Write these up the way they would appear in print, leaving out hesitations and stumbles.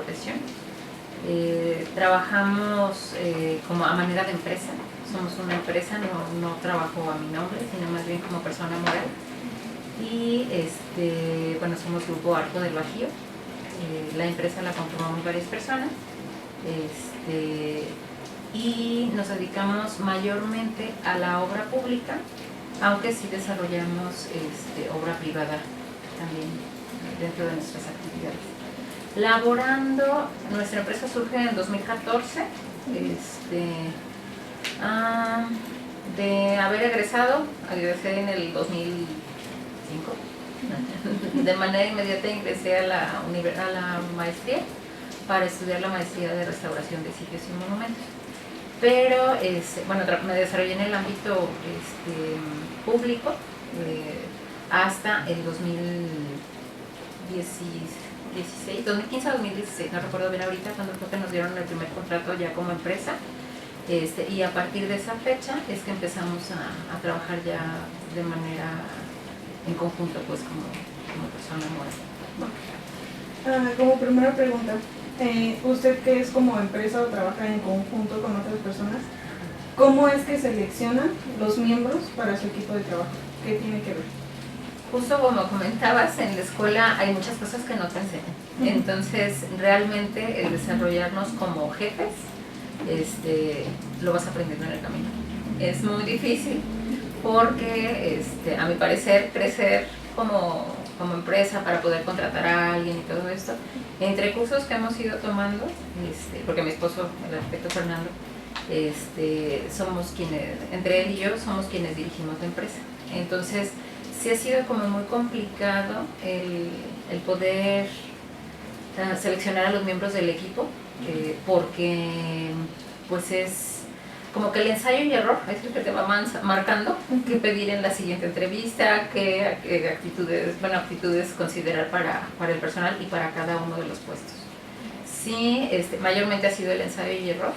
profesión. Trabajamos como a manera de empresa, somos una empresa, no trabajo a mi nombre, sino más bien como persona moral. Y bueno, somos Grupo Arco del Bajío. La empresa la conformamos varias personas y nos dedicamos mayormente a la obra pública, aunque sí desarrollamos obra privada también dentro de nuestras actividades. Laborando, nuestra empresa surge en 2014, de haber egresé en el 2005. De manera inmediata ingresé a la maestría para estudiar la maestría de restauración de sitios y monumentos. Pero bueno, me desarrollé en el ámbito público hasta el 2015 a 2016, no recuerdo bien ahorita, cuando fue que nos dieron el primer contrato ya como empresa. Y a partir de esa fecha es que empezamos a trabajar ya de manera en conjunto, pues como persona moral. Como primera pregunta, usted que es como empresa o trabaja en conjunto con otras personas, ¿cómo es que seleccionan los miembros para su equipo de trabajo? ¿Qué tiene que ver? Justo como comentabas, en la escuela hay muchas cosas que no te enseñan. Entonces, realmente el desarrollarnos como jefes, lo vas aprendiendo en el camino. Es muy difícil porque, a mi parecer, crecer como empresa para poder contratar a alguien y todo esto, entre cursos que hemos ido tomando, porque mi esposo, el arquitecto Fernando, somos quienes, entre él y yo, somos quienes dirigimos la empresa. Entonces, sí ha sido como muy complicado el poder seleccionar a los miembros del equipo, porque pues es como que el ensayo y error es el que te va marcando qué pedir en la siguiente entrevista, qué actitudes considerar para el personal y para cada uno de los puestos. Sí, mayormente ha sido el ensayo y error,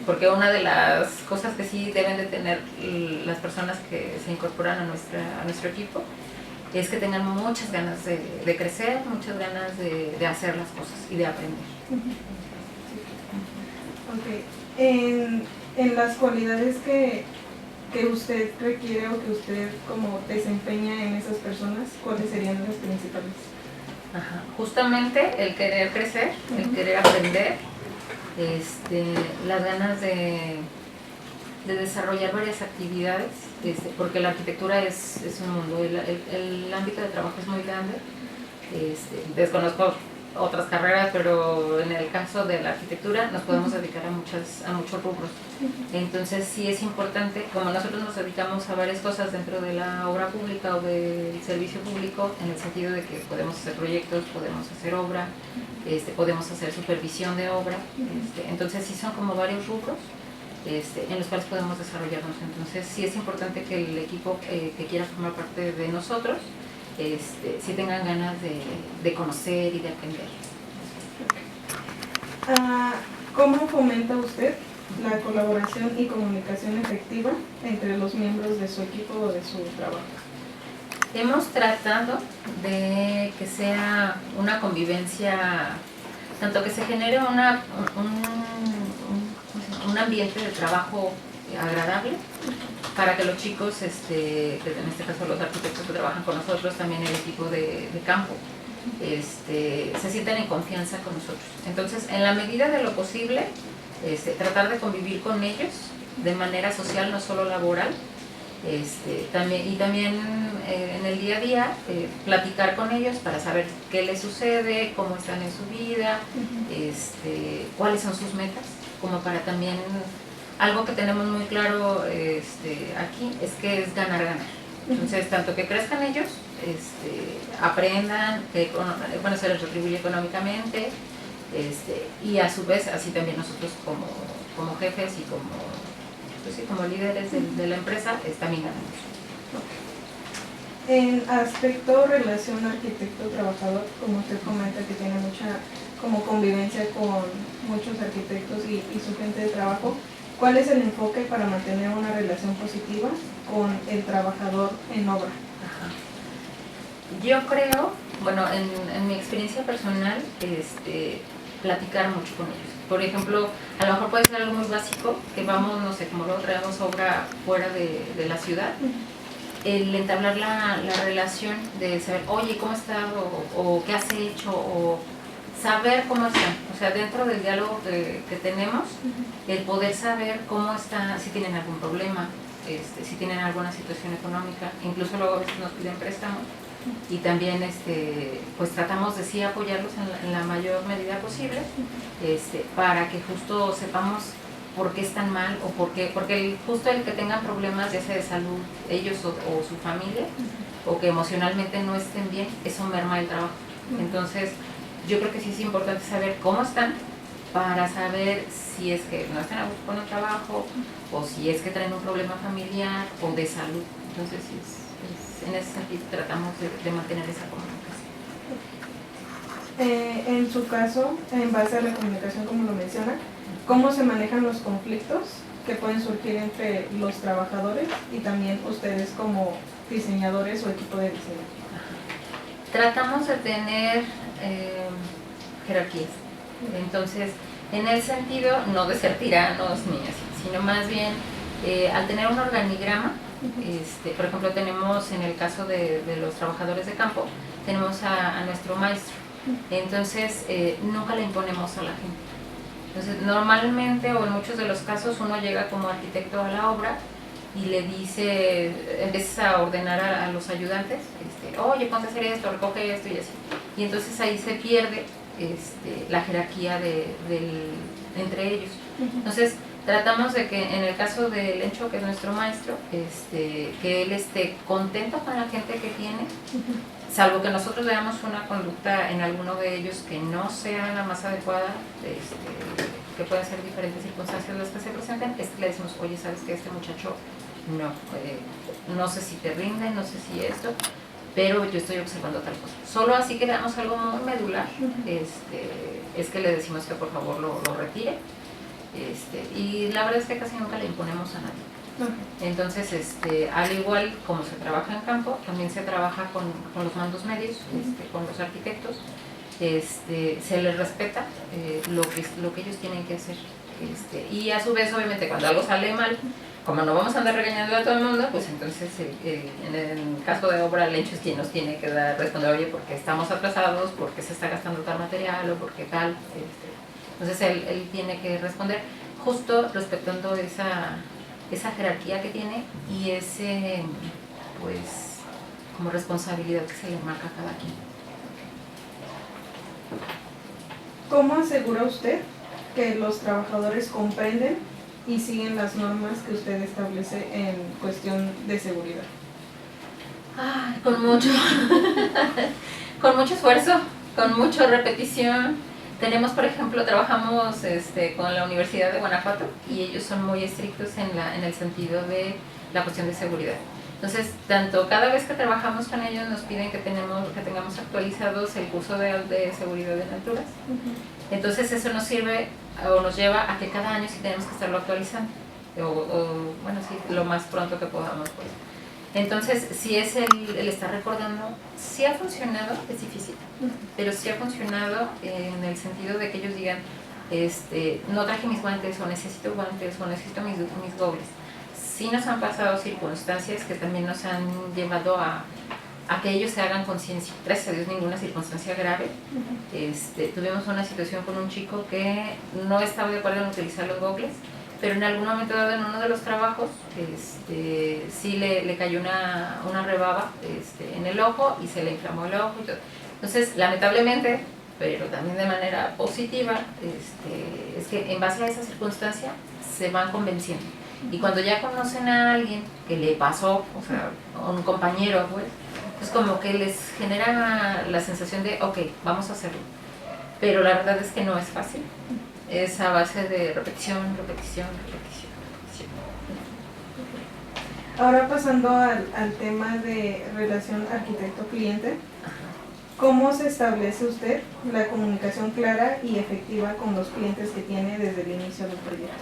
porque una de las cosas que sí deben de tener las personas que se incorporan a nuestro equipo es que tengan muchas ganas de crecer, muchas ganas de hacer las cosas y de aprender. Okay. En las cualidades que usted requiere o que usted como desempeña en esas personas, ¿cuáles serían las principales? Ajá. Justamente el querer crecer, el querer aprender, las ganas de desarrollar varias actividades, porque la arquitectura es un mundo, el ámbito de trabajo es muy grande. Desconozco otras carreras, pero en el caso de la arquitectura nos podemos dedicar a muchos rubros. Entonces sí es importante, como nosotros nos dedicamos a varias cosas dentro de la obra pública o del servicio público, en el sentido de que podemos hacer proyectos, podemos hacer obra, podemos hacer supervisión de obra, entonces sí son como varios rubros en los cuales podemos desarrollarnos. Entonces sí es importante que el equipo que quiera formar parte de nosotros sí tengan ganas de conocer y de aprender. ¿Cómo fomenta usted la colaboración y comunicación efectiva entre los miembros de su equipo o de su trabajo? Hemos tratado de que sea una convivencia, tanto que se genere un ambiente de trabajo agradable, para que los chicos, en este caso los arquitectos que trabajan con nosotros, también el equipo de campo, se sientan en confianza con nosotros. Entonces, en la medida de lo posible, tratar de convivir con ellos de manera social, no solo laboral, también en el día a día, platicar con ellos para saber qué les sucede, cómo están en su vida, cuáles son sus metas, como para también, algo que tenemos muy claro aquí es que es ganar. Entonces, tanto que crezcan ellos, aprendan, que se les retribuye económicamente, y a su vez así también nosotros como jefes y como líderes de la empresa también ganamos. En aspecto relación arquitecto-trabajador, como usted comenta que tiene mucha como convivencia con muchos arquitectos y su gente de trabajo, ¿cuál es el enfoque para mantener una relación positiva con el trabajador en obra? Ajá. Yo creo, bueno, en mi experiencia personal, platicar mucho con ellos. Por ejemplo, a lo mejor puede ser algo muy básico, que vamos, no sé, como luego traemos obra fuera de la ciudad, el entablar la relación de saber, oye, ¿cómo estás? O ¿qué has hecho? O saber cómo están. O sea, dentro del diálogo que tenemos, el poder saber cómo están, si tienen algún problema, si tienen alguna situación económica, incluso luego a veces nos piden préstamos, y también pues tratamos de sí apoyarlos en la mayor medida posible, para que justo sepamos por qué están mal o porque justo el que tengan problemas ya sea de salud ellos o su familia, o que emocionalmente no estén bien, eso merma el trabajo. Entonces yo creo que sí es importante saber cómo están para saber si es que no están a gusto con el trabajo o si es que traen un problema familiar o de salud. Entonces en ese sentido tratamos de mantener esa comunicación. En su caso, en base a la comunicación como lo menciona, ¿cómo se manejan los conflictos que pueden surgir entre los trabajadores y también ustedes como diseñadores o equipo de diseño? Tratamos de tener jerarquías. Entonces, en el sentido no de ser tiranos ni así, sino más bien al tener un organigrama, por ejemplo, tenemos en el caso de los trabajadores de campo, tenemos a nuestro maestro. Entonces, nunca le imponemos a la gente. Entonces, normalmente o en muchos de los casos uno llega como arquitecto a la obra y le dice, empieza a ordenar a los ayudantes, oye, ponte a hacer esto, recoge esto y así. Y entonces ahí se pierde la jerarquía entre ellos. Entonces, tratamos de que en el caso de Lencho, que es nuestro maestro, que él esté contento con la gente que tiene, salvo que nosotros veamos una conducta en alguno de ellos que no sea la más adecuada, que pueden ser diferentes circunstancias las que se presenten, le decimos, oye, ¿sabes qué? Este muchacho no sé si te rinde, no sé si esto, pero yo estoy observando tal cosa. Solo así que veamos algo muy medular, es que le decimos que por favor lo retire, y la verdad es que casi nunca le imponemos a nadie. Entonces, al igual como se trabaja en campo, también se trabaja con los mandos medios, con los arquitectos, se les respeta lo que ellos tienen que hacer, y a su vez, obviamente, cuando algo sale mal, como no vamos a andar regañando a todo el mundo, pues entonces en el caso de obra, Lencho es quien nos tiene que responder, oye, porque estamos atrasados, porque se está gastando tal material o porque tal. Entonces él tiene que responder justo respetando esa jerarquía que tiene y ese, pues, como responsabilidad que se le marca a cada quien. ¿Cómo asegura usted que los trabajadores comprenden y siguen las normas que usted establece en cuestión de seguridad? Ay, con mucho esfuerzo, con mucha repetición. Tenemos, por ejemplo, trabajamos con la Universidad de Guanajuato y ellos son muy estrictos en el sentido de la cuestión de seguridad. Entonces, tanto cada vez que trabajamos con ellos nos piden que tengamos actualizados el curso de seguridad en alturas. Entonces, eso nos sirve o nos lleva a que cada año sí tenemos que estarlo actualizando, bueno, sí, lo más pronto que podamos, pues. Entonces, si es el estar recordando, sí ha funcionado, es difícil, pero sí ha funcionado en el sentido de que ellos digan, no traje mis guantes, o necesito guantes, o necesito mis gobles. Sí nos han pasado circunstancias que también nos han llevado a que ellos se hagan conciencia. Gracias a Dios, ninguna circunstancia grave. Tuvimos una situación con un chico que no estaba de acuerdo en utilizar los gogles, pero en algún momento dado en uno de los trabajos sí le cayó una rebaba en el ojo y se le inflamó el ojo y todo. Entonces, lamentablemente, pero también de manera positiva, es que en base a esa circunstancia se van convenciendo. Y cuando ya conocen a alguien que le pasó, o sea, a un compañero, pues, es como que les genera la sensación de, ok, vamos a hacerlo. Pero la verdad es que no es fácil. Es a base de repetición, repetición, repetición, repetición. Ahora pasando al tema de relación arquitecto-cliente, ¿cómo se establece usted la comunicación clara y efectiva con los clientes que tiene desde el inicio del proyecto?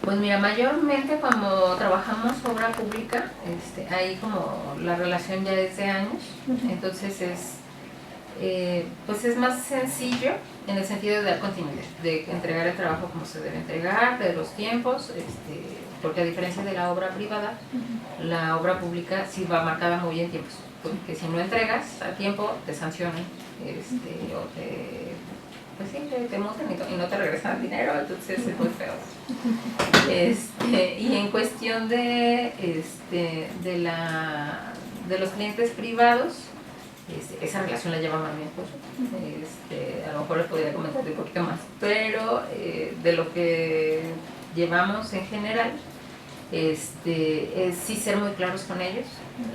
Pues mira, mayormente cuando trabajamos obra pública, ahí como la relación ya es de años, entonces pues es más sencillo en el sentido de dar continuidad, de entregar el trabajo como se debe entregar, de los tiempos, porque a diferencia de la obra privada, la obra pública sí va marcada muy en tiempos, porque si no entregas a tiempo te sancionan, o te, pues sí, te multan y no te regresan el dinero, entonces es muy feo. Y en cuestión de los clientes privados, esa relación la lleva más mi esposo. A lo mejor les podría comentar un poquito más, pero de lo que llevamos en general, es sí ser muy claros con ellos.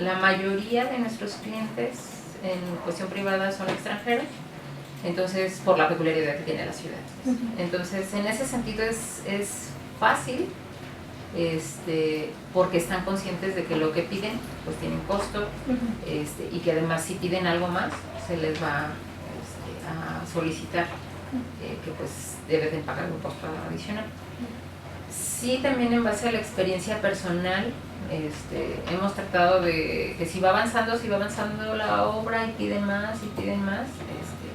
La mayoría de nuestros clientes en cuestión privada son extranjeros, entonces por la peculiaridad que tiene la ciudad. Entonces en ese sentido es fácil, porque están conscientes de que lo que piden pues tiene un costo, y que además si piden algo más se les va a solicitar que pues deben pagar un costo adicional. Sí, también en base a la experiencia personal, hemos tratado de que si va avanzando la obra y piden más,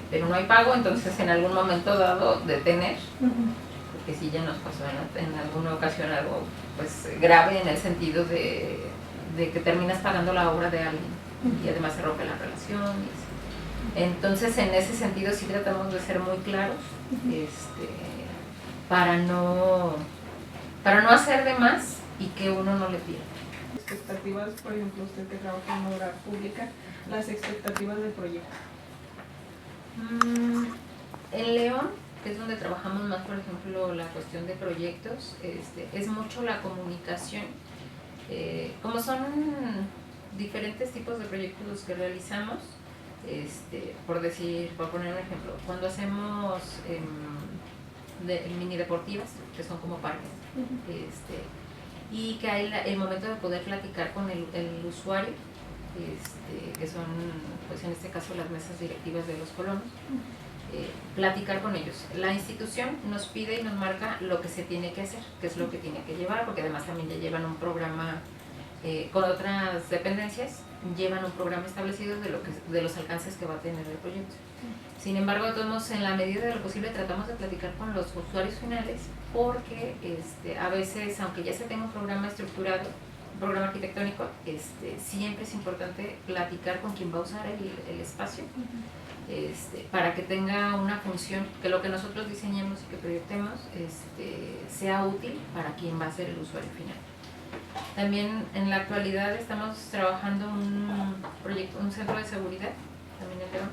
pero no hay pago, entonces en algún momento dado detener, porque sí ya nos pasó en alguna ocasión algo pues grave en el sentido de que terminas pagando la obra de alguien y además se rompe la relación y así. Entonces en ese sentido sí tratamos de ser muy claros, para no hacer de más y que uno no le pierda. Expectativas, por ejemplo, usted que trabaja en obra pública, las expectativas del proyecto. En León, que es donde trabajamos más, por ejemplo, la cuestión de proyectos, es mucho la comunicación. Como son diferentes tipos de proyectos los que realizamos, por poner un ejemplo, cuando hacemos mini deportivas, que son como parques, y que hay el momento de poder platicar con el usuario, que son, pues en este caso, las mesas directivas de los colonos, platicar con ellos. La institución nos pide y nos marca lo que se tiene que hacer, qué es lo que tiene que llevar, porque además también ya llevan un programa, con otras dependencias, llevan un programa establecido de los alcances que va a tener el proyecto. Sin embargo, todos en la medida de lo posible tratamos de platicar con los usuarios finales, porque a veces, aunque ya se tenga un programa estructurado, un programa arquitectónico, siempre es importante platicar con quien va a usar el espacio, para que tenga una función, que lo que nosotros diseñemos y que proyectemos sea útil para quien va a ser el usuario final. También en la actualidad estamos trabajando un centro de seguridad, también en León,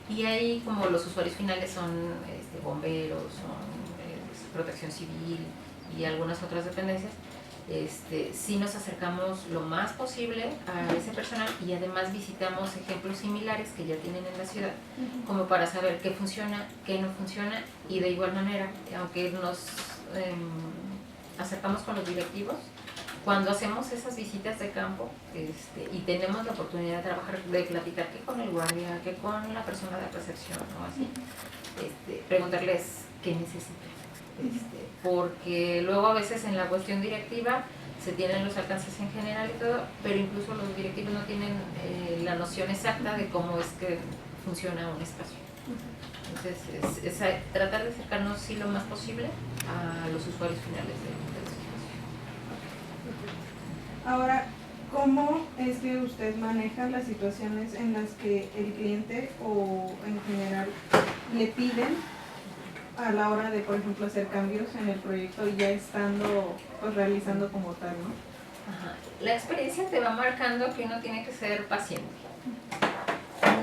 y ahí como los usuarios finales son bomberos, son protección civil y algunas otras dependencias, sí nos acercamos lo más posible a ese personal y además visitamos ejemplos similares que ya tienen en la ciudad, como para saber qué funciona, qué no funciona, y de igual manera, aunque nos acercamos con los directivos, cuando hacemos esas visitas de campo, y tenemos la oportunidad de trabajar, de platicar que con el guardia, que con la persona de recepción o así, preguntarles qué necesitan, porque luego a veces en la cuestión directiva se tienen los alcances en general y todo, pero incluso los directivos no tienen la noción exacta de cómo es que funciona un espacio. Entonces es tratar de acercarnos sí lo más posible a los usuarios finales de los espacios. Ahora, ¿cómo es que usted maneja las situaciones en las que el cliente o en general le piden a la hora de, por ejemplo, hacer cambios en el proyecto y ya estando pues realizando como tal, ¿no? Ajá. La experiencia te va marcando que uno tiene que ser paciente.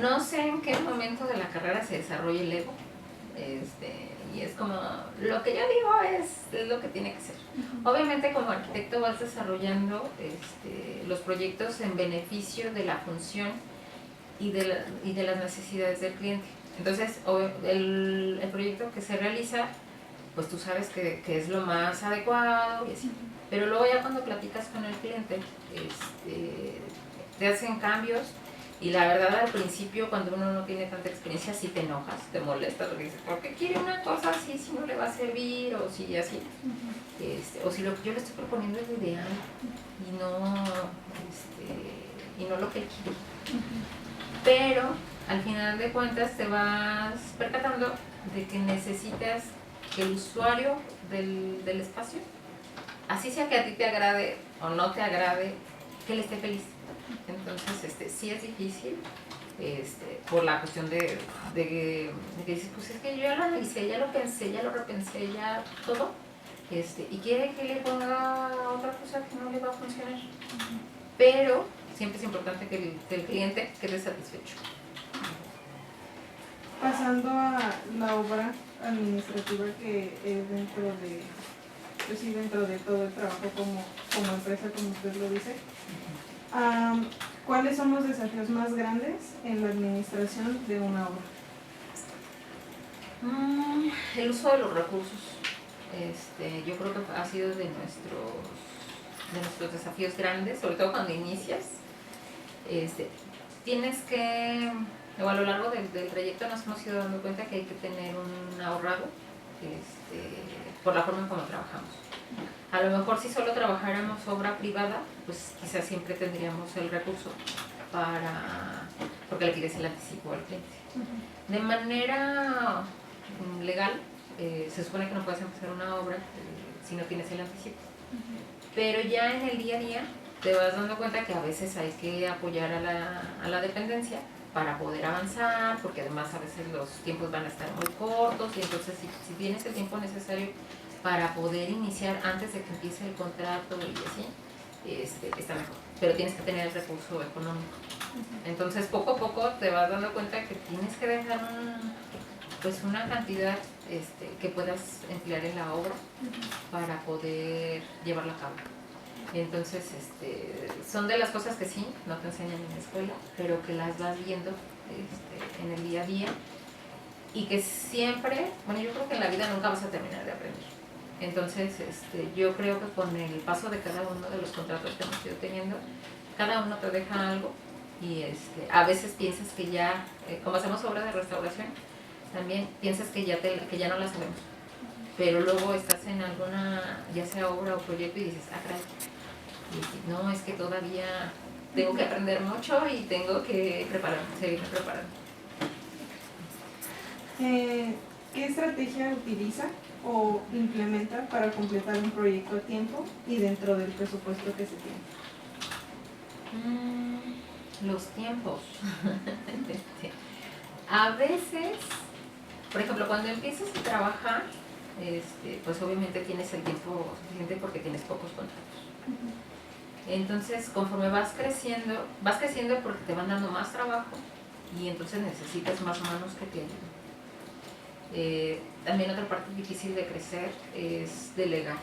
No sé en qué momento de la carrera se desarrolla el ego, y es como, lo que yo digo es lo que tiene que ser. Obviamente como arquitecto vas desarrollando los proyectos en beneficio de la función y de las necesidades del cliente. Entonces el proyecto que se realiza, pues tú sabes que es lo más adecuado y así. Pero luego ya cuando platicas con el cliente, te hacen cambios. Y la verdad, al principio, cuando uno no tiene tanta experiencia, sí te enojas, te molestas, porque dices, ¿por qué quiere una cosa así si no le va a servir? O si así. O si lo que yo le estoy proponiendo es lo ideal y no lo que quiere. pero al final de cuentas te vas percatando de que necesitas que el usuario del espacio, así sea que a ti te agrade o no te agrade, que él esté feliz. Entonces, sí es difícil, por la cuestión de que dices, pues es que yo ya lo analicé, ya lo pensé, ya lo repensé, ya todo, y quiere que le ponga otra cosa que no le va a funcionar. Pero siempre es importante que el cliente quede satisfecho. Pasando a la obra administrativa que es dentro de, pues sí, dentro de todo el trabajo como empresa, como usted lo dice, ¿cuáles son los desafíos más grandes en la administración de una obra? El uso de los recursos. Yo creo que ha sido de nuestros desafíos grandes, sobre todo cuando inicias. Tienes que, o a lo largo del trayecto nos hemos ido dando cuenta que hay que tener un ahorrado por la forma en cómo trabajamos. A lo mejor si solo trabajáramos obra privada, pues quizás siempre tendríamos el recurso porque le pides el anticipo al cliente. De manera legal, se supone que no puedes empezar una obra si no tienes el anticipo. Pero ya en el día a día te vas dando cuenta que a veces hay que apoyar a la dependencia para poder avanzar, porque además a veces los tiempos van a estar muy cortos, y entonces si tienes el tiempo necesario para poder iniciar antes de que empiece el contrato y así, está mejor. Pero tienes que tener el recurso económico. Entonces poco a poco te vas dando cuenta que tienes que dejar pues una cantidad que puedas emplear en la obra para poder llevarla a cabo. Entonces, son de las cosas que sí, no te enseñan en la escuela, pero que las vas viendo en el día a día, y que siempre, bueno, yo creo que en la vida nunca vas a terminar de aprender. Entonces, yo creo que con el paso de cada uno de los contratos que hemos ido teniendo, cada uno te deja algo, y a veces piensas que ya, como hacemos obra de restauración, también piensas que ya no la sabemos, pero luego estás en alguna, ya sea obra o proyecto, y dices, caray, y no, es que todavía tengo que aprender mucho y tengo que seguirme preparando. ¿Qué estrategia utiliza o implementa para completar un proyecto a tiempo y dentro del presupuesto que se tiene? Los tiempos. A veces, por ejemplo, cuando empiezas a trabajar, pues obviamente tienes el tiempo suficiente porque tienes pocos contratos. Entonces, conforme vas creciendo porque te van dando más trabajo, y entonces necesitas más manos que te ayuden. También otra parte difícil de crecer es delegar.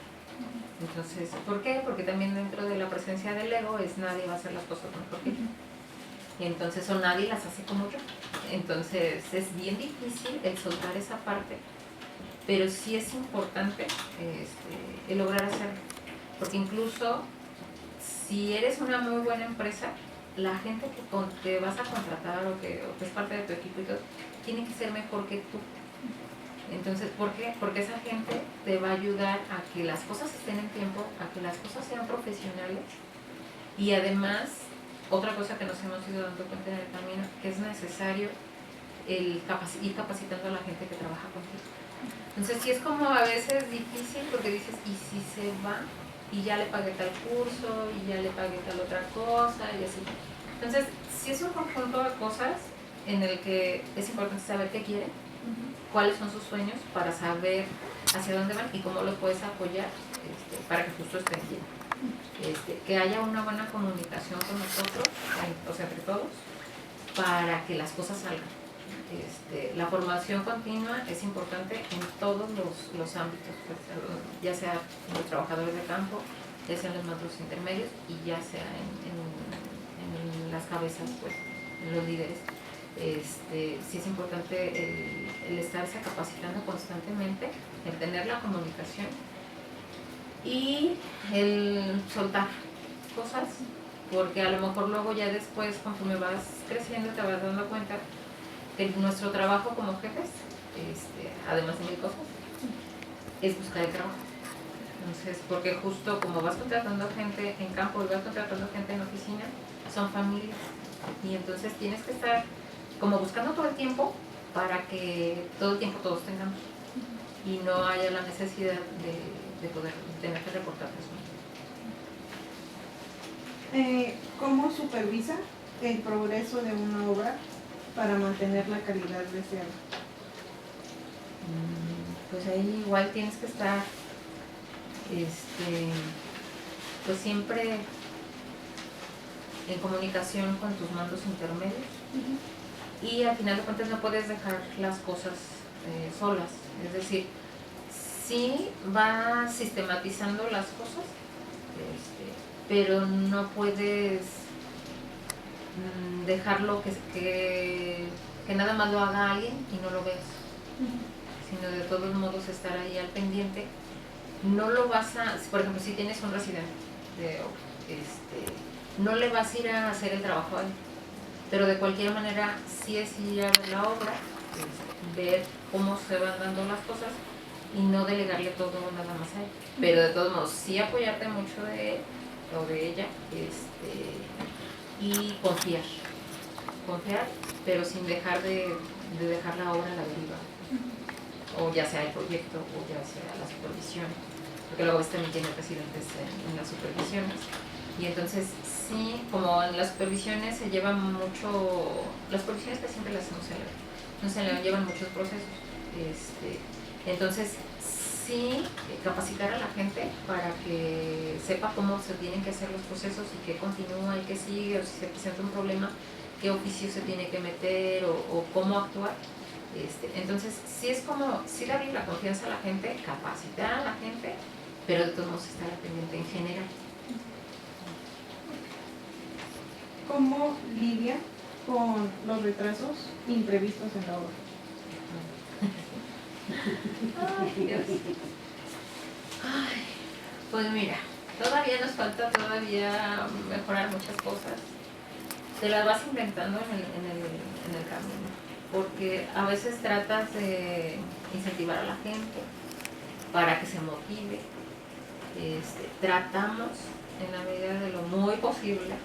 Entonces, ¿por qué? Porque también dentro de la presencia del ego nadie va a hacer las cosas mejor que yo. Y entonces, o nadie las hace como yo. Entonces, es bien difícil el soltar esa parte, pero sí es importante el lograr hacerlo. Porque incluso si eres una muy buena empresa, la gente que te vas a contratar o que es parte de tu equipo y todo, tiene que ser mejor que tú. Entonces, ¿por qué? Porque esa gente te va a ayudar a que las cosas estén en tiempo, a que las cosas sean profesionales, y además, otra cosa que nos hemos ido dando cuenta en el camino, que es necesario ir capacitando a la gente que trabaja contigo. Entonces, sí es como a veces difícil, porque dices, ¿y si se va? Y ya le pagué tal curso, y ya le pagué tal otra cosa, y así. Entonces, sí es un conjunto de cosas en el que es importante saber qué quieren, cuáles son sus sueños, para saber hacia dónde van y cómo los puedes apoyar para que justo estén bien. Que haya una buena comunicación con nosotros, o sea, entre todos, para que las cosas salgan. La formación continua es importante en todos los ámbitos, pues, ya sea en los trabajadores de campo, ya sea en los mandos intermedios, y ya sea en las cabezas, pues, en los líderes. Sí es importante el estarse capacitando constantemente, el tener la comunicación y el soltar cosas, porque a lo mejor luego ya después, conforme vas creciendo, te vas dando cuenta que nuestro trabajo como jefes, además de 1000 cosas, es buscar el trabajo. Entonces, porque justo como vas contratando gente en campo y vas contratando gente en oficina, son familias. Y entonces tienes que estar como buscando todo el tiempo para que todo el tiempo todos tengamos y no haya la necesidad de poder tener que reportar eso. ¿Cómo supervisa el progreso de una obra para mantener la calidad deseada? Pues ahí igual tienes que estar pues siempre en comunicación con tus mandos intermedios. Y al final de cuentas no puedes dejar las cosas solas, es decir, sí va sistematizando las cosas, pero no puedes dejarlo que nada más lo haga alguien y no lo veas, sino de todos modos estar ahí al pendiente. No lo vas a, por ejemplo, si tienes un residente de no le vas a ir a hacer el trabajo a él, pero de cualquier manera sí es ir a ver la obra, ver cómo se van dando las cosas y no delegarle todo nada más a él, pero de todos modos sí apoyarte mucho de él o de ella, y confiar, pero sin dejar de dejar la obra a la deriva, o ya sea el proyecto o ya sea la supervisión, porque luego también tiene residentes en las supervisiones. Y entonces sí, como en las supervisiones se lleva mucho, las supervisiones que siempre las hacemos en León llevan muchos procesos. Entonces sí, capacitar a la gente para que sepa cómo se tienen que hacer los procesos y qué continúa y qué sigue, o si se presenta un problema, qué oficio se tiene que meter o cómo actuar. Entonces sí es como, sí darle la confianza a la gente, capacitar a la gente, pero de todos modos estar pendiente en general. ¿Cómo lidia con los retrasos imprevistos en la obra? Ay, Dios. Ay, pues mira, todavía nos falta mejorar muchas cosas. Te las vas inventando en el camino, porque a veces tratas de incentivar a la gente para que se motive. Tratamos en la medida de lo muy posible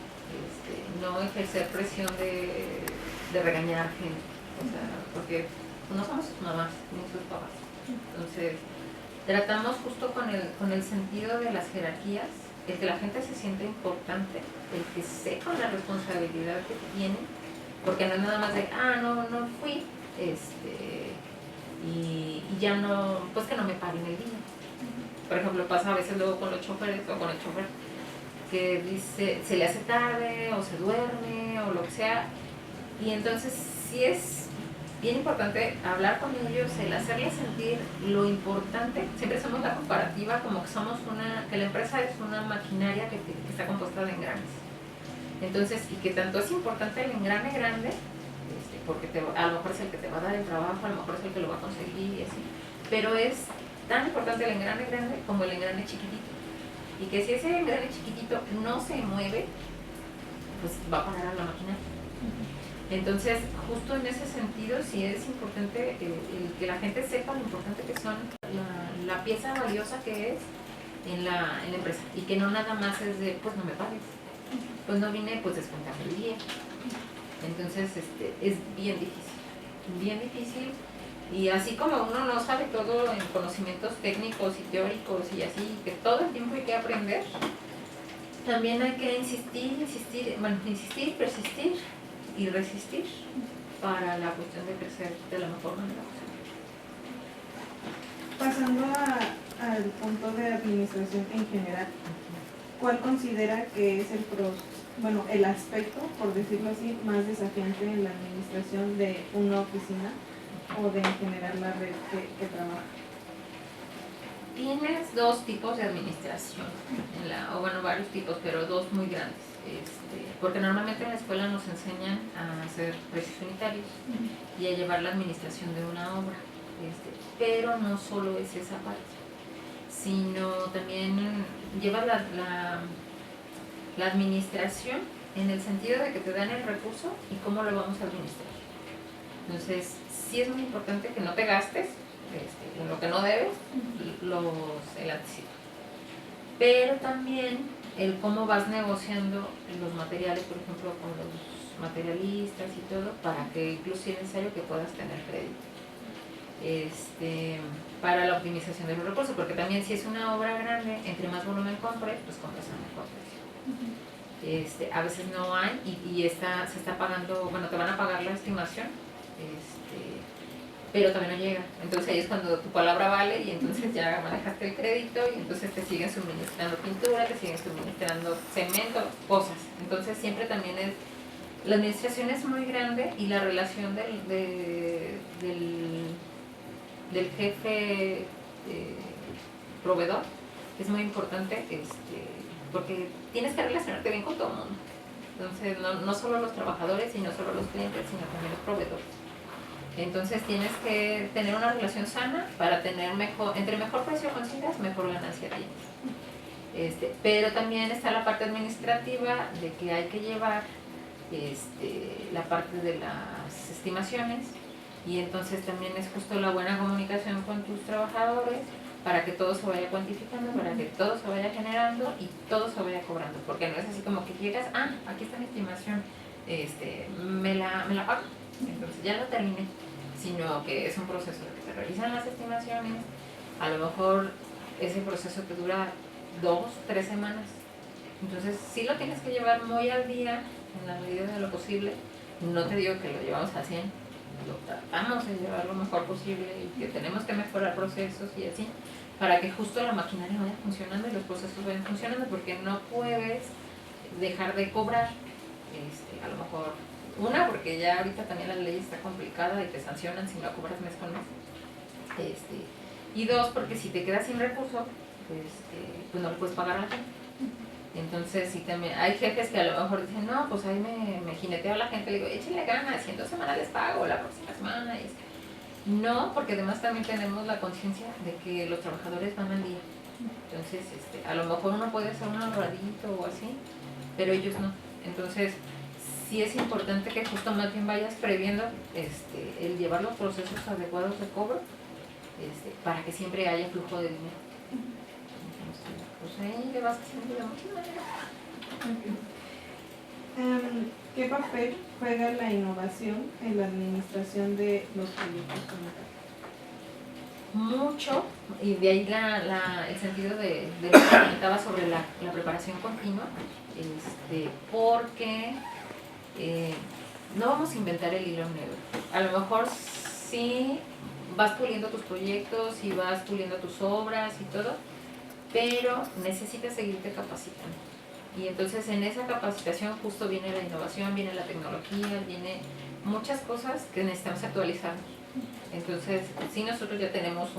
no ejercer presión de regañar gente, o sea, porque no somos sus mamás ni sus papás. Entonces tratamos justo con el sentido de las jerarquías, el que la gente se sienta importante, el que sepa la responsabilidad que tiene, porque no es nada más de, no fui, y ya no, pues que no me paguen el día. Por ejemplo, pasa a veces luego con los choferes o con el chofer, que dice, se le hace tarde o se duerme o lo que sea, y entonces sí es bien importante hablar con ellos, el hacerles sentir lo importante. Siempre hacemos la comparativa como que la empresa es una maquinaria que está compuesta de engranes. Entonces, y que tanto es importante el engrane grande, porque a lo mejor es el que te va a dar el trabajo, a lo mejor es el que lo va a conseguir y así, pero es tan importante el engrane grande como el engrane chiquitito. Y que si ese engrane chiquitito no se mueve, pues va a parar a la máquina. Entonces, justo en ese sentido, sí es importante el que la gente sepa lo importante que son la pieza valiosa que es en la empresa, y que no nada más es de, pues no me pagues, pues no vine, pues descontame el día. Entonces, es bien difícil, y así como uno no sabe todo en conocimientos técnicos y teóricos y así, que todo el tiempo hay que aprender, también hay que insistir, persistir y resistir para la cuestión de crecer de la mejor manera posible. Pasando al punto de administración en general, ¿cuál considera que es el aspecto, por decirlo así, más desafiante en la administración de una oficina o de en general la red que trabaja? Tienes dos tipos de administración, varios tipos, pero dos muy grandes. Porque normalmente en la escuela nos enseñan a hacer precios unitarios y a llevar la administración de una obra, pero no solo es esa parte, sino también lleva la administración en el sentido de que te dan el recurso y cómo lo vamos a administrar. Entonces, sí es muy importante que no te gastes en lo que no debes, el anticipo. Pero también el cómo vas negociando los materiales, por ejemplo, materialistas y todo, para que incluso es necesario que puedas tener crédito. Para la optimización de los recursos, porque también si es una obra grande, entre más volumen compres, pues compras a mejor precio. A veces no hay y se está pagando, bueno, te van a pagar la estimación, pero también no llega. Entonces ahí es cuando tu palabra vale y entonces ya manejaste el crédito y entonces te siguen suministrando pintura, te siguen suministrando cemento, cosas. Entonces siempre también la administración es muy grande y la relación del jefe proveedor es muy importante, porque tienes que relacionarte bien con todo el mundo. Entonces no solo los trabajadores y no solo los clientes, sino también los proveedores. Entonces tienes que tener una relación sana para tener entre mejor precio consigas, mejor ganancia tienes. Pero también está la parte administrativa de que hay que llevar la parte de las estimaciones, y entonces también es justo la buena comunicación con tus trabajadores para que todo se vaya cuantificando, para que todo se vaya generando y todo se vaya cobrando, porque no es así como que llegas, aquí está mi estimación, me la pago, entonces ya lo terminé, sino que es un proceso de que se revisan las estimaciones, a lo mejor ese proceso te dura 2, 3 semanas, entonces sí lo tienes que llevar muy al día, en la medida de lo posible. No te digo que lo llevamos al 100, lo tratamos de llevar lo mejor posible y que tenemos que mejorar procesos y así, para que justo la maquinaria vaya funcionando y los procesos vayan funcionando, porque no puedes dejar de cobrar, a lo mejor, porque ya ahorita también la ley está complicada y te sancionan si no cobras mes con mes, y 2, porque si te quedas sin recurso, pues no le puedes pagar a la gente. Entonces, sí, también hay jefes que a lo mejor dicen, no, pues ahí me jineteo a la gente, le digo, échenle ganas, y en 2 semanas les pago, la próxima semana. No, porque además también tenemos la conciencia de que los trabajadores van al día. Entonces, a lo mejor uno puede hacer un ahorradito o así, pero ellos no. Entonces, sí es importante que justo más bien vayas previendo el llevar los procesos adecuados de cobro, para que siempre haya flujo de dinero. Pues ahí le vas haciendo de muchas maneras. ¿Qué papel juega la innovación en la administración de los proyectos comunitarios? Mucho, y de ahí el sentido de lo que comentaba sobre la preparación continua, porque no vamos a inventar el hilo negro. A lo mejor sí vas puliendo tus proyectos y vas puliendo tus obras y todo, pero necesitas seguirte capacitando. Y entonces en esa capacitación justo viene la innovación, viene la tecnología, viene muchas cosas que necesitamos actualizar. Entonces, sí, nosotros ya tenemos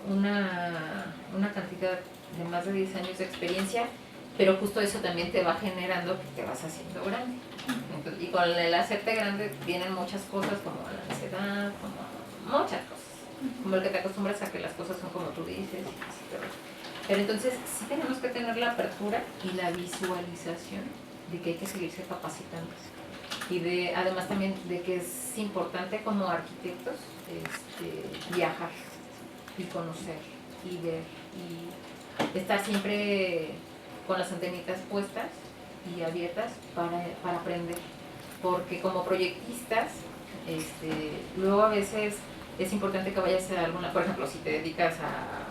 una cantidad de más de 10 años de experiencia, pero justo eso también te va generando que te vas haciendo grande. Entonces, y con el hacerte grande vienen muchas cosas como la ansiedad, como muchas cosas. Como el que te acostumbras a que las cosas son como tú dices y así, pero entonces sí tenemos que tener la apertura y la visualización de que hay que seguirse capacitando, y además también de que es importante como arquitectos viajar y conocer y ver y estar siempre con las antenitas puestas y abiertas para aprender, porque como proyectistas luego a veces es importante que vayas a alguna, por ejemplo, si te dedicas a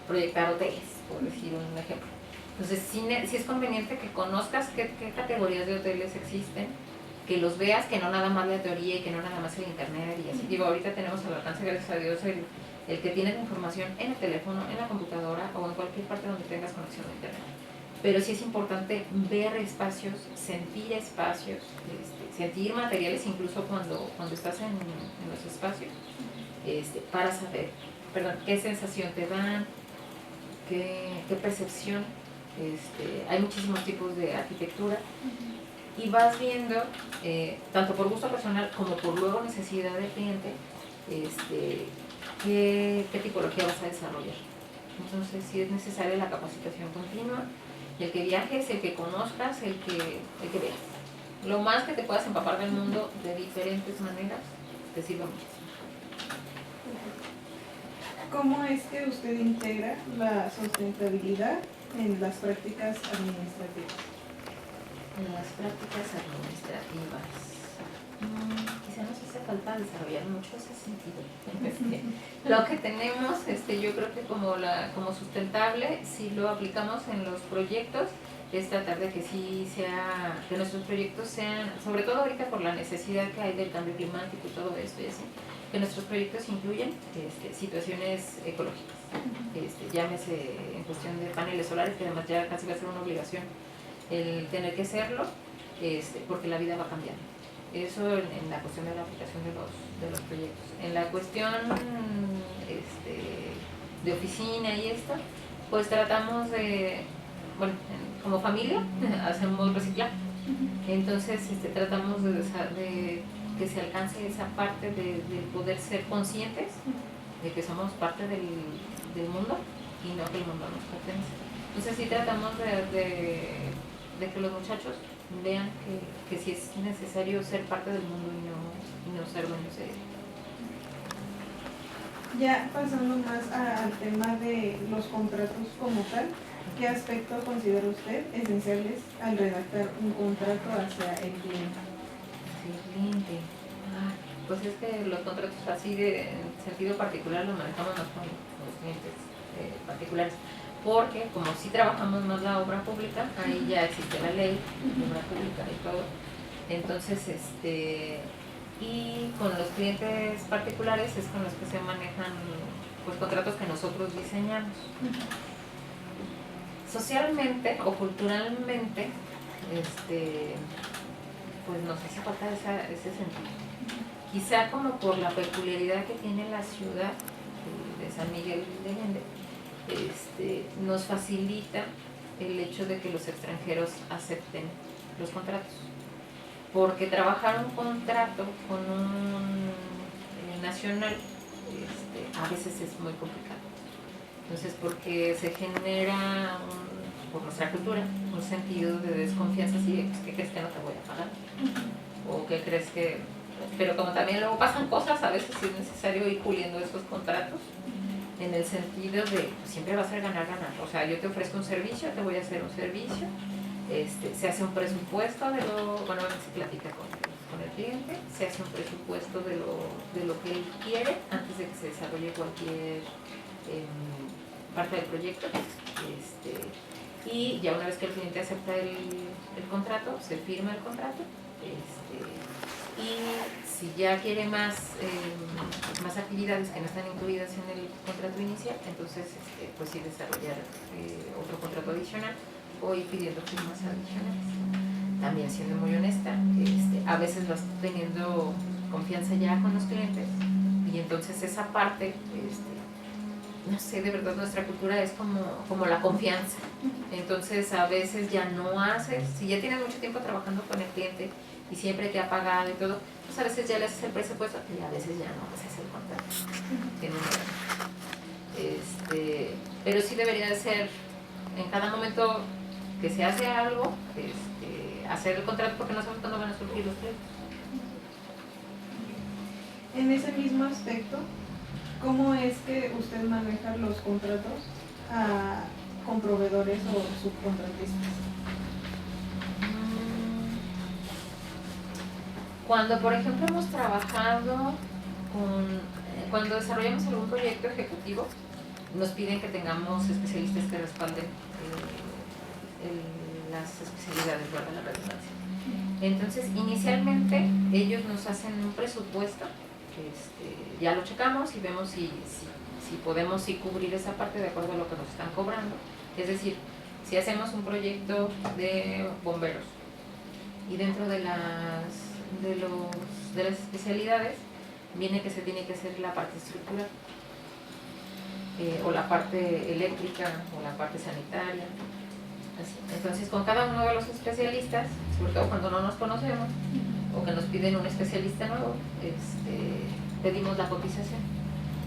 proyectar hoteles, por decir un ejemplo. Entonces, sí es conveniente que conozcas qué categorías de hoteles existen, que los veas, que no nada más la teoría y que no nada más el internet y así. Digo, ahorita tenemos al alcance, gracias a Dios, el que tiene la información en el teléfono, en la computadora o en cualquier parte donde tengas conexión a internet. Pero sí es importante ver espacios, sentir sentir materiales incluso cuando estás en los espacios, para saber, qué sensación te dan, qué percepción. Hay muchísimos tipos de arquitectura y vas viendo, tanto por gusto personal como por luego necesidad del cliente, qué tipología vas a desarrollar. Entonces sí es necesaria la capacitación continua, el que viajes, el que conozcas, el que veas. Lo más que te puedas empapar del mundo de diferentes maneras te sirve muchísimo. ¿Cómo es que usted integra la sustentabilidad en las prácticas administrativas? Las prácticas administrativas. Quizá nos hace falta desarrollar mucho ese sentido. Lo que tenemos, yo creo que como sustentable, si lo aplicamos en los proyectos, es tratar de que que nuestros proyectos sean, sobre todo ahorita por la necesidad que hay del cambio climático y todo esto y así, que nuestros proyectos incluyen situaciones ecológicas, llámese en cuestión de paneles solares, que además ya casi va a ser una obligación el tener que serlo, porque la vida va cambiando. Eso en la cuestión de la aplicación de los proyectos. En la cuestión de oficina y esto, pues tratamos de, bueno, como familia hacemos reciclaje. Entonces tratamos de que se alcance esa parte de poder ser conscientes de que somos parte del mundo y no que el mundo nos pertenece. Entonces sí tratamos de que los muchachos vean que sí es necesario ser parte del mundo y no ser dueños de él. Ya pasando más al tema de los contratos como tal, ¿qué aspectos considera usted esenciales al redactar un contrato hacia el cliente? El cliente. Pues es que los contratos así en sentido particular los manejamos más con los clientes particulares, porque como sí trabajamos más la obra pública, ahí ya existe la ley de obra pública y todo. Entonces, y con los clientes particulares es con los que se manejan pues contratos que nosotros diseñamos. Socialmente o culturalmente, pues nos hace falta ese sentido. Quizá como por la peculiaridad que tiene la ciudad de San Miguel de Allende, nos facilita el hecho de que los extranjeros acepten los contratos. Porque trabajar un contrato con un nacional a veces es muy complicado. Entonces, porque se genera, por nuestra cultura, un sentido de desconfianza, así de, ¿qué crees que no te voy a pagar? ¿O qué crees que...? Pero como también luego pasan cosas, a veces es necesario ir puliendo esos contratos, en el sentido de, siempre va a ser ganar-ganar. O sea, yo te ofrezco un servicio, te voy a hacer un servicio, se hace un presupuesto bueno, se platica con el cliente, se hace un presupuesto de lo que él quiere antes de que se desarrolle cualquier parte del proyecto, y ya una vez que el cliente acepta el contrato, se firma el contrato, y si ya quiere más actividades que no están incluidas en el contrato inicial, entonces pues sí desarrollar otro contrato adicional o ir pidiendo firmas adicionales. También siendo muy honesta, a veces vas teniendo confianza ya con los clientes y entonces esa parte, no sé, de verdad nuestra cultura es como la confianza. Entonces a veces ya no haces, si ya tienes mucho tiempo trabajando con el cliente y siempre te ha pagado y todo, pues a veces ya le haces el presupuesto y a veces ya no haces el contrato. Pero sí debería de ser en cada momento que se hace algo, hacer el contrato, porque no sabemos cuándo van a surgir los clientes. En ese mismo aspecto, ¿cómo es que usted maneja los contratos con proveedores o subcontratistas? Cuando, por ejemplo, hemos trabajado cuando desarrollamos algún proyecto ejecutivo, nos piden que tengamos especialistas que respalden las especialidades, ¿verdad? La redundancia. Entonces, inicialmente, ellos nos hacen un presupuesto, ya lo checamos y vemos si podemos cubrir esa parte de acuerdo a lo que nos están cobrando. Es decir, si hacemos un proyecto de bomberos y dentro de las especialidades viene que se tiene que hacer la parte estructural, o la parte eléctrica o la parte sanitaria. Así. Entonces, con cada uno de los especialistas, sobre todo cuando no nos conocemos o que nos piden un especialista nuevo, pedimos la cotización.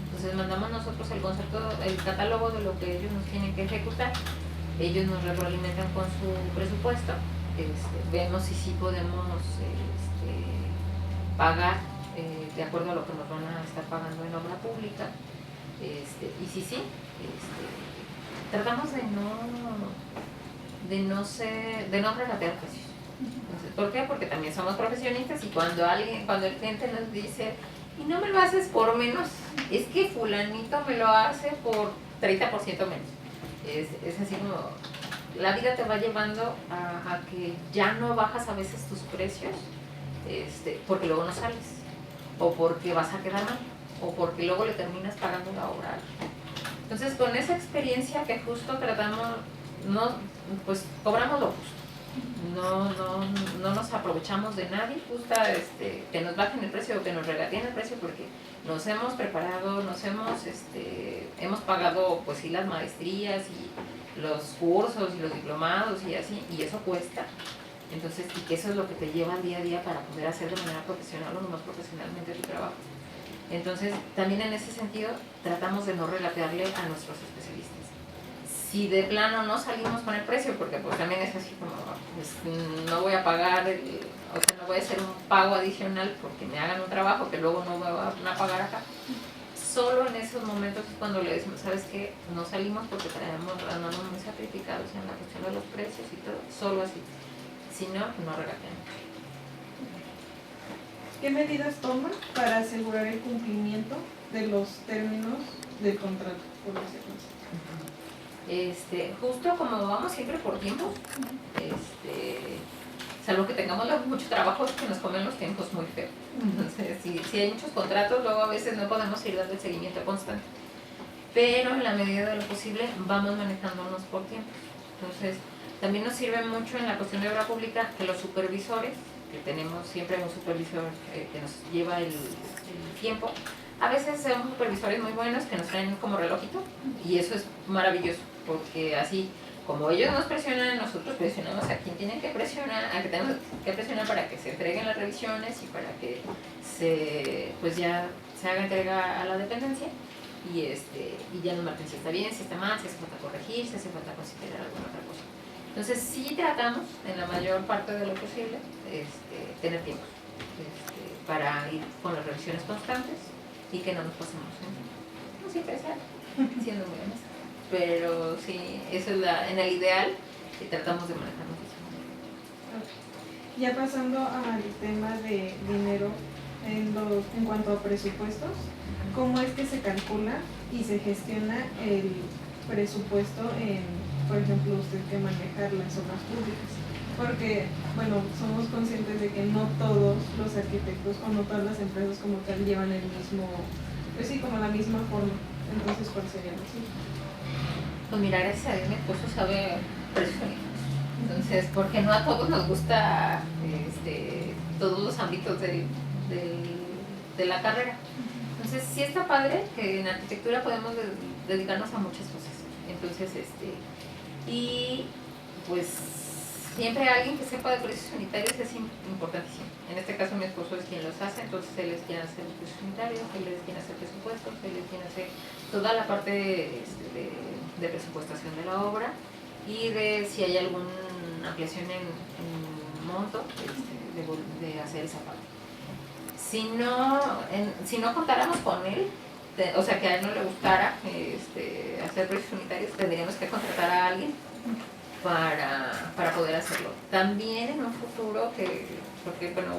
Entonces mandamos nosotros el concepto, el catálogo de lo que ellos nos tienen que ejecutar. Ellos nos retroalimentan con su presupuesto. Vemos si sí podemos pagar de acuerdo a lo que nos van a estar pagando en obra pública, y si sí, tratamos de no regatear precios. Entonces, ¿por qué? Porque también somos profesionistas y cuando el cliente nos dice, y no me lo haces por menos, es que fulanito me lo hace por 30% menos. Es así como, la vida te va llevando a que ya no bajas a veces tus precios, porque luego no sales, o porque vas a quedar mal, o porque luego le terminas pagando la obra. Entonces, con esa experiencia que justo tratamos, pues cobramos lo justo. No nos aprovechamos de nadie, justa que nos bajen el precio o que nos regateen el precio, porque nos hemos preparado, hemos pagado pues sí las maestrías y los cursos y los diplomados y así, y eso cuesta. Entonces, y que eso es lo que te lleva al día a día para poder hacer de manera profesional o lo más profesionalmente tu trabajo. Entonces, también en ese sentido, tratamos de no relatearle a nuestros especialistas. Si de plano no salimos con el precio, porque pues también es así como, pues, no voy a pagar, no voy a hacer un pago adicional porque me hagan un trabajo que luego no me van a pagar acá. Solo en esos momentos es cuando le decimos, ¿sabes qué? No salimos porque andamos muy sacrificados en la cuestión de los precios y todo, solo así. Si no, no regateamos. ¿Qué medidas toma para asegurar el cumplimiento de los términos del contrato, por decirlo así? Justo como vamos siempre por tiempos, salvo que tengamos mucho trabajo, es que nos comen los tiempos muy feo. Entonces, si hay muchos contratos, luego a veces no podemos ir dando el seguimiento constante. Pero en la medida de lo posible vamos manejándonos por tiempos. Entonces, también nos sirve mucho en la cuestión de obra pública que los supervisores, que tenemos siempre un supervisor que nos lleva el tiempo, a veces son supervisores muy buenos que nos traen como relojito, y eso es maravilloso, porque así como ellos nos presionan, nosotros presionamos a quien tienen que presionar, a que tenemos que presionar para que se entreguen las revisiones y para que pues ya se haga entrega a la dependencia, y ya nos marquen si está bien, si está mal, si hace falta corregir, si hace falta considerar alguna otra cosa. Entonces sí tratamos, en la mayor parte de lo posible, tener tiempo para ir con las revisiones constantes y que no nos pasemos. No siempre sea, siendo muy honesta. Pero sí, eso es en el ideal, y tratamos de manejarnos de esa manera. Ya pasando al tema de dinero, en cuanto a presupuestos, ¿cómo es que se calcula y se gestiona el presupuesto por ejemplo, usted que manejar las obras públicas? Porque, bueno, somos conscientes de que no todos los arquitectos o no todas las empresas como tal llevan el mismo, pues sí, como la misma forma. Entonces, ¿cuál sería lo siguiente? Pues mira, gracias a Dios mi esposo sabe precios únicos. Entonces, porque no a todos nos gusta todos los ámbitos de la carrera. Entonces, sí está padre que en arquitectura podemos dedicarnos a muchas cosas. Entonces, y pues siempre alguien que sepa de precios unitarios es importantísimo. En este caso mi esposo es quien los hace, entonces él es quien hace los precios unitarios, él es quien hace presupuestos, él es quien hace toda la parte de presupuestación de la obra y de si hay alguna ampliación en monto, de hacer esa parte. Si no contáramos con él, o sea que a él no le gustara hacer precios unitarios, tendríamos que contratar a alguien para poder hacerlo. También en un futuro, porque bueno,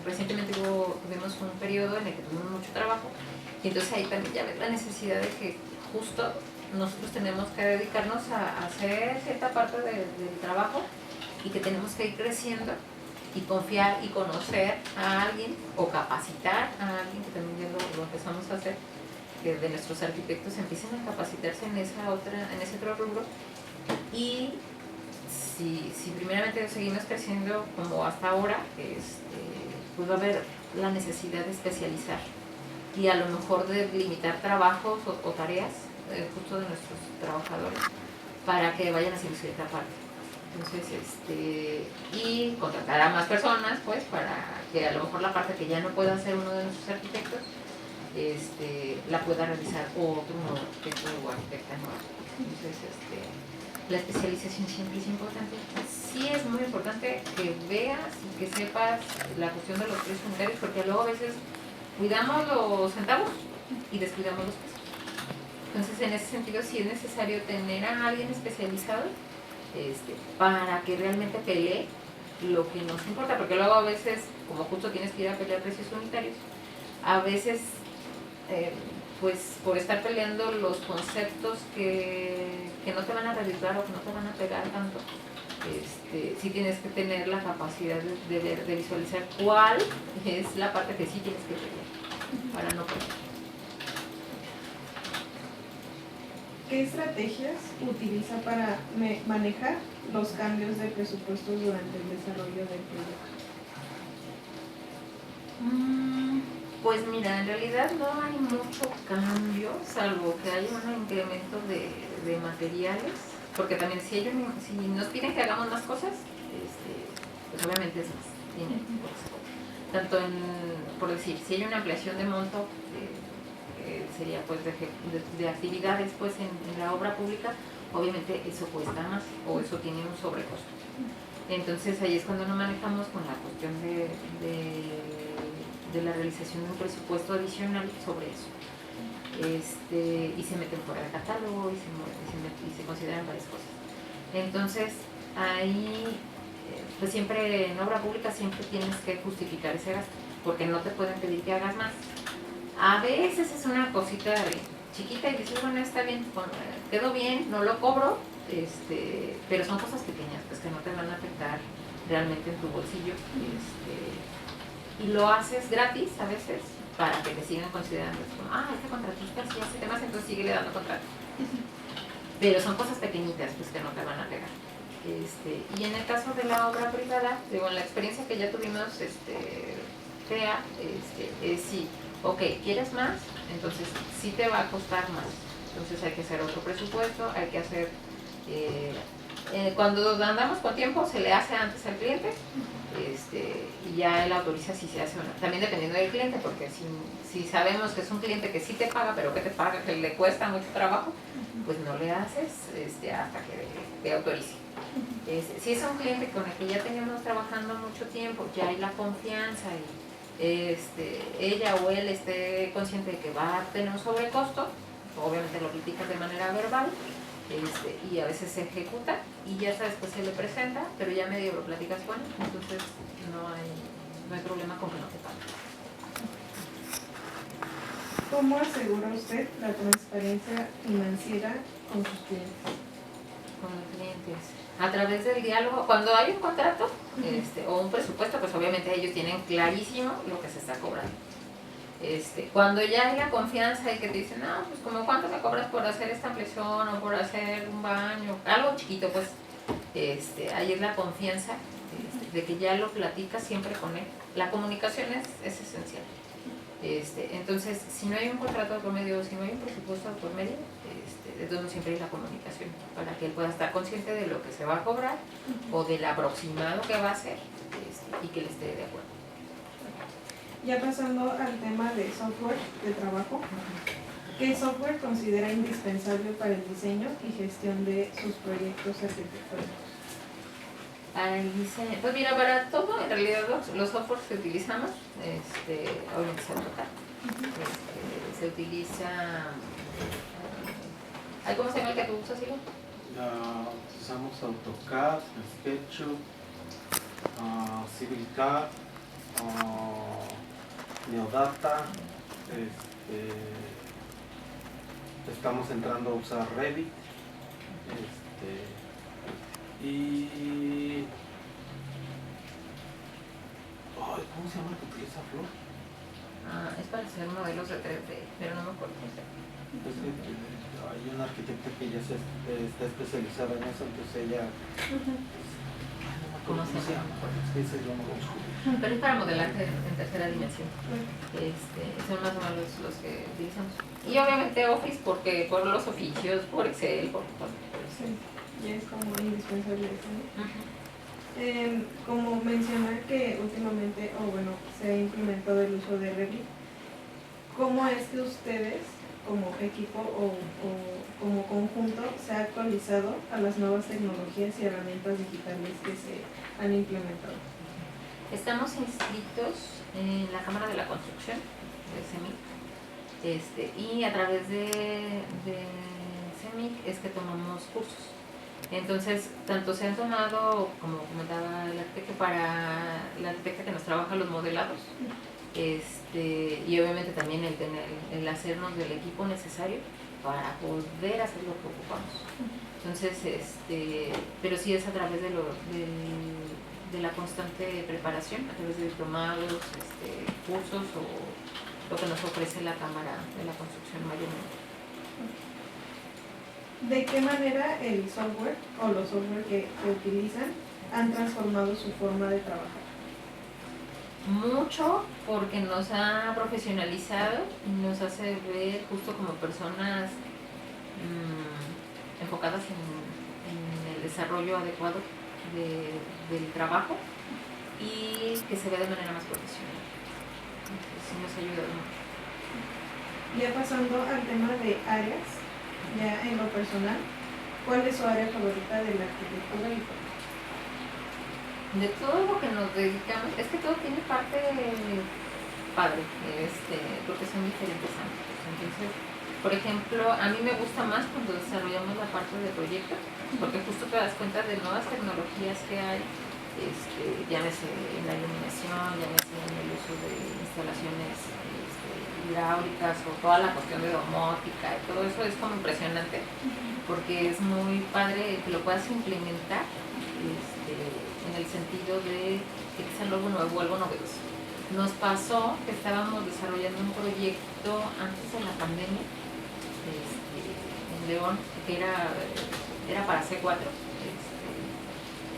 recientemente tuvimos un periodo en el que tuvimos mucho trabajo, y entonces ahí también ya ves la necesidad de que justo nosotros tenemos que dedicarnos a hacer cierta parte del trabajo y que tenemos que ir creciendo y confiar y conocer a alguien o capacitar a alguien, que también ya lo empezamos a hacer, que de nuestros arquitectos empiecen a capacitarse en ese otro rubro. Y si primeramente seguimos creciendo como hasta ahora, pues va a haber la necesidad de especializar y a lo mejor de limitar trabajos o tareas justo de nuestros trabajadores para que vayan haciendo cierta parte. Entonces, y contratar a más personas, pues, para que a lo mejor la parte que ya no pueda hacer uno de nuestros arquitectos, la pueda realizar otro arquitecto o arquitecta nueva. Entonces, la especialización siempre es importante. Sí es muy importante que veas y que sepas la cuestión de los precios unitarios, porque luego a veces cuidamos los centavos y descuidamos los pesos. Entonces, en ese sentido, sí es necesario tener a alguien especializado para que realmente pelee lo que nos importa, porque luego a veces, como justo tienes que ir a pelear precios unitarios, a veces pues por estar peleando los conceptos que no te van a redituar o que no te van a pegar tanto, sí tienes que tener la capacidad de ver, de visualizar cuál es la parte que sí tienes que pelear para no perder. ¿Qué estrategias utiliza para manejar los cambios de presupuestos durante el desarrollo del proyecto? Pues mira, en realidad no hay mucho cambio, salvo que haya un incremento de materiales, porque también si nos piden que hagamos más cosas, pues obviamente es más dinero. Tanto por decir, si hay una ampliación de monto, sería pues de actividades pues en la obra pública, obviamente eso cuesta más o eso tiene un sobrecosto. Entonces ahí es cuando nos manejamos con la cuestión de la realización de un presupuesto adicional sobre eso. Y se meten fuera del catálogo y se consideran varias cosas. Entonces ahí pues siempre en obra pública siempre tienes que justificar ese gasto, porque no te pueden pedir que hagas más. A veces es una cosita chiquita y dices, bueno, está bien, quedó bien, no lo cobro, pero son cosas pequeñas, pues que no te van a afectar realmente en tu bolsillo. Y lo haces gratis a veces para que te sigan considerando. Es como, este contratista sí hace temas, entonces síguele dando contrato. Pero son cosas pequeñitas pues que no te van a pegar. Y en el caso de la obra privada, digo, en la experiencia que ya tuvimos, fea, es sí. Ok, ¿quieres más? Entonces sí te va a costar más. Entonces hay que hacer otro presupuesto, hay que hacer... cuando andamos con tiempo se le hace antes al cliente y ya él autoriza si se hace o no. También dependiendo del cliente, porque si sabemos que es un cliente que sí te paga, pero que te paga, que le cuesta mucho trabajo, pues no le haces hasta que te autorice. Si es un cliente con el que ya tenemos trabajando mucho tiempo, ya hay la confianza y ella o él esté consciente de que va a tener un sobrecosto, obviamente lo criticas de manera verbal, y a veces se ejecuta y ya sabes que se le presenta, pero ya medio lo platicas con él, entonces no hay problema con que no te paguen. ¿Cómo asegura usted la transparencia financiera con sus clientes? Con los clientes, a través del diálogo. Cuando hay un contrato o un presupuesto, pues obviamente ellos tienen clarísimo lo que se está cobrando. Cuando ya hay la confianza y que te dicen, no, pues como cuánto me cobras por hacer esta ampliación o por hacer un baño, algo chiquito, pues ahí es la confianza de que ya lo platicas siempre con él. La comunicación es esencial. Entonces, si no hay un contrato por medio, si no hay un presupuesto por medio, entonces siempre hay la comunicación para que él pueda estar consciente de lo que se va a cobrar o del aproximado que va a hacer y que él esté de acuerdo. Ya pasando al tema de software de trabajo, ¿qué software considera indispensable para el diseño y gestión de sus proyectos arquitectónicos? Para el diseño, pues mira, para todo en realidad los softwares que utilizamos, obviamente se AutoCAD, se utiliza, ¿cómo se llama el que tú usas, Silvia? Usamos AutoCAD, SketchUp, CivilCAD, Neodata, estamos entrando a usar Revit, y ¿cómo se llama el que utiliza Flor? Es para hacer modelos de 3D, pero no me acuerdo. Hay una arquitecta que ya está especializada en eso, entonces ella... ¿Cómo se llama? Pero es para modelarte en tercera dimensión. Son más o menos los que utilizamos. Y obviamente Office, porque por los oficios, por Excel, por sí, ya es como indispensable eso, ¿no? Como mencionar que últimamente, se ha implementado el uso de Revit, ¿cómo es que ustedes como equipo o como conjunto se ha actualizado a las nuevas tecnologías y herramientas digitales que se han implementado? Estamos inscritos en la Cámara de la Construcción de CEMIC, y a través de CEMIC es que tomamos cursos. Entonces, tanto se han tomado, como comentaba el arquitecto, para la arquitecta que nos trabaja los modelados, y obviamente también el hacernos del equipo necesario para poder hacer lo que ocupamos. Entonces, pero sí es a través de la constante preparación, a través de diplomados, cursos o lo que nos ofrece la Cámara de la Construcción mayormente. ¿De qué manera el software o los software que utilizan han transformado su forma de trabajar? Mucho, porque nos ha profesionalizado y nos hace ver justo como personas enfocadas en el desarrollo adecuado del trabajo y que se ve de manera más profesional. Entonces, sí nos ha ayudado mucho. Ya pasando al tema de áreas, ya en lo personal, ¿cuál es su área favorita de la arquitectura y por qué? De todo lo que nos dedicamos, es que todo tiene parte padre, porque son diferentes ámbitos. Entonces, por ejemplo, a mí me gusta más cuando desarrollamos la parte de proyectos, porque justo te das cuenta de nuevas tecnologías que hay, llámese en la iluminación, llámese en el uso de instalaciones hidráulicas o toda la cuestión de domótica, y todo eso es como impresionante, porque es muy padre que lo puedas implementar en el sentido de que es algo nuevo, algo novedoso. Nos pasó que estábamos desarrollando un proyecto antes de la pandemia en León, que era para C4,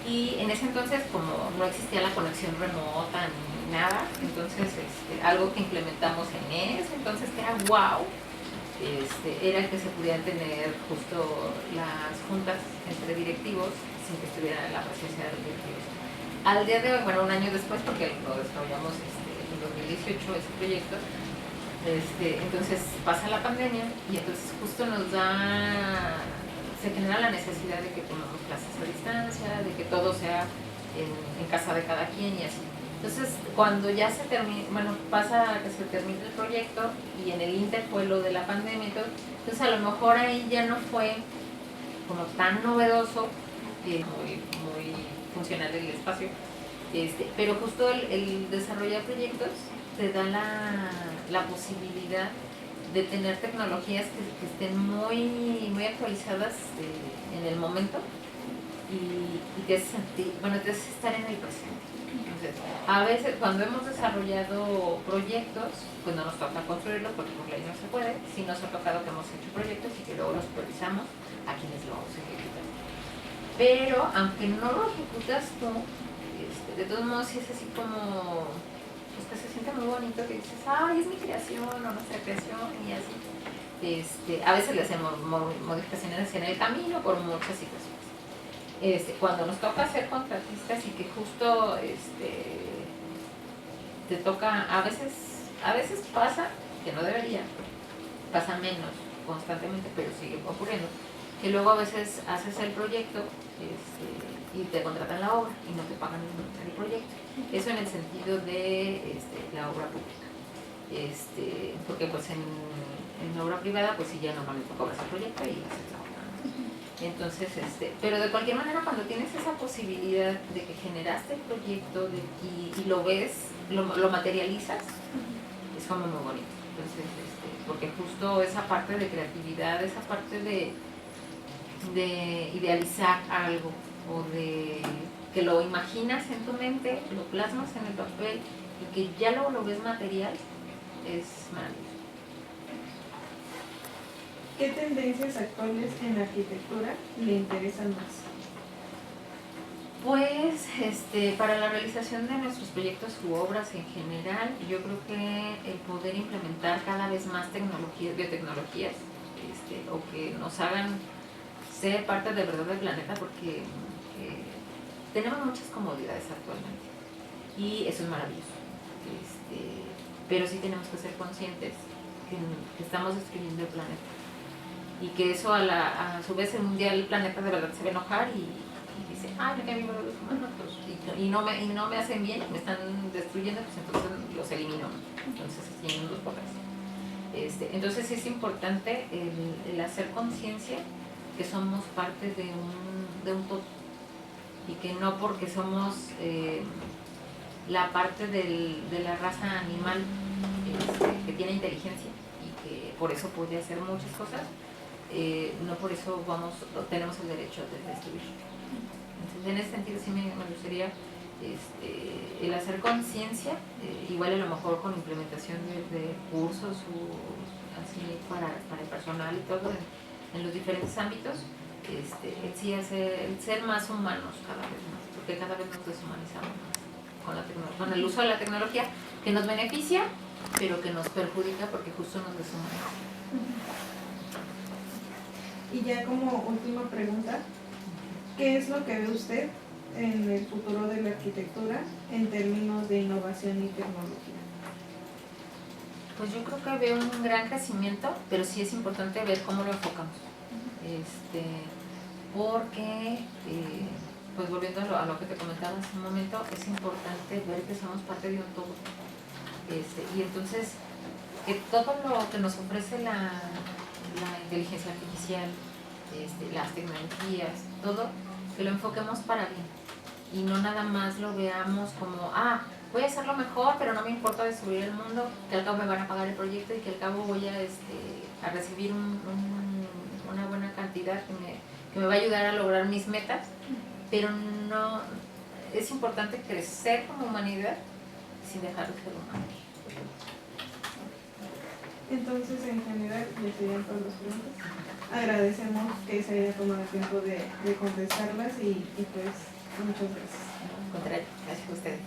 y en ese entonces, como no existía la conexión remota ni nada, entonces algo que implementamos en ese entonces que era wow, era que se pudieran tener justo las juntas entre directivos sin que estuviera la presencia de los directivos. Al día de hoy, bueno, un año después, porque lo desarrollamos en 2018 ese proyecto, entonces pasa la pandemia y entonces justo se genera la necesidad de que tengamos clases a distancia, de que todo sea en casa de cada quien y así. Entonces, cuando ya se termina, pasa que se termina el proyecto y en el Inter fue lo de la pandemia y todo, entonces a lo mejor ahí ya no fue como tan novedoso, muy funcional el espacio, pero justo el desarrollar proyectos te da la posibilidad de tener tecnologías que estén muy actualizadas en el momento y te hace estar en el presente. Entonces, a veces cuando hemos desarrollado proyectos, pues no nos toca construirlos porque por ley no se puede, sí nos ha tocado que hemos hecho proyectos y que luego los priorizamos a quienes los ejecutan. Pero aunque no lo ejecutas tú, de todos modos sí es así como, pues que se siente muy bonito, que dices, ay, es mi creación o nuestra creación y así. A veces le hacemos modificaciones en el camino por muchas situaciones. Cuando nos toca ser contratistas y que justo te toca, a veces pasa, que no debería, pasa menos constantemente, pero sigue ocurriendo, que luego a veces haces el proyecto y te contratan la obra y no te pagan el proyecto. Eso en el sentido de la obra pública. Porque pues en obra privada pues sí ya normalmente cobras el proyecto y haces la obra. Entonces, pero de cualquier manera cuando tienes esa posibilidad de que generaste el proyecto y lo ves, lo materializas, es como muy bonito. Entonces, porque justo esa parte de creatividad, esa parte de idealizar algo o de que lo imaginas en tu mente, lo plasmas en el papel y que ya luego lo ves material, es maravilloso. ¿Qué tendencias actuales en la arquitectura le interesan más? Pues para la realización de nuestros proyectos u obras en general, yo creo que el poder implementar cada vez más biotecnologías, o que nos hagan ser parte de verdad del planeta, porque tenemos muchas comodidades actualmente y eso es maravilloso. Pero sí tenemos que ser conscientes que estamos destruyendo el planeta y que eso a su vez un día el planeta de verdad se va a enojar y dice, ay, yo que a mí me los humanos y no me hacen bien, me están destruyendo, pues entonces los elimino, entonces tienen dos pocas. Entonces es importante el hacer conciencia que somos parte de un todo y que no porque somos la parte de la raza animal que tiene inteligencia y que por eso puede hacer muchas cosas, no por eso tenemos el derecho de destruir. Entonces, en ese sentido sí me gustaría el hacer conciencia, igual a lo mejor con implementación de cursos o así para el personal y todo en los diferentes ámbitos, sí el ser más humanos cada vez más, porque cada vez nos deshumanizamos más con el uso de la tecnología, que nos beneficia, pero que nos perjudica porque justo nos deshumaniza. Y ya como última pregunta, ¿qué es lo que ve usted en el futuro de la arquitectura en términos de innovación y tecnología? Pues yo creo que veo un gran crecimiento, pero sí es importante ver cómo lo enfocamos. Porque, pues volviendo a lo que te comentaba hace un momento, es importante ver que somos parte de un todo. Y entonces, que todo lo que nos ofrece la inteligencia artificial, las tecnologías, todo, que lo enfoquemos para bien. Y no nada más lo veamos como, voy a hacerlo mejor, pero no me importa destruir el mundo, que al cabo me van a pagar el proyecto y que al cabo voy a recibir una buena cantidad que me va a ayudar a lograr mis metas, pero no, es importante crecer como humanidad sin dejar de ser humanos. Entonces, en general, ya serían todas las preguntas. Agradecemos que se haya tomado el tiempo de contestarlas y pues muchas gracias. Al contrario, gracias a ustedes.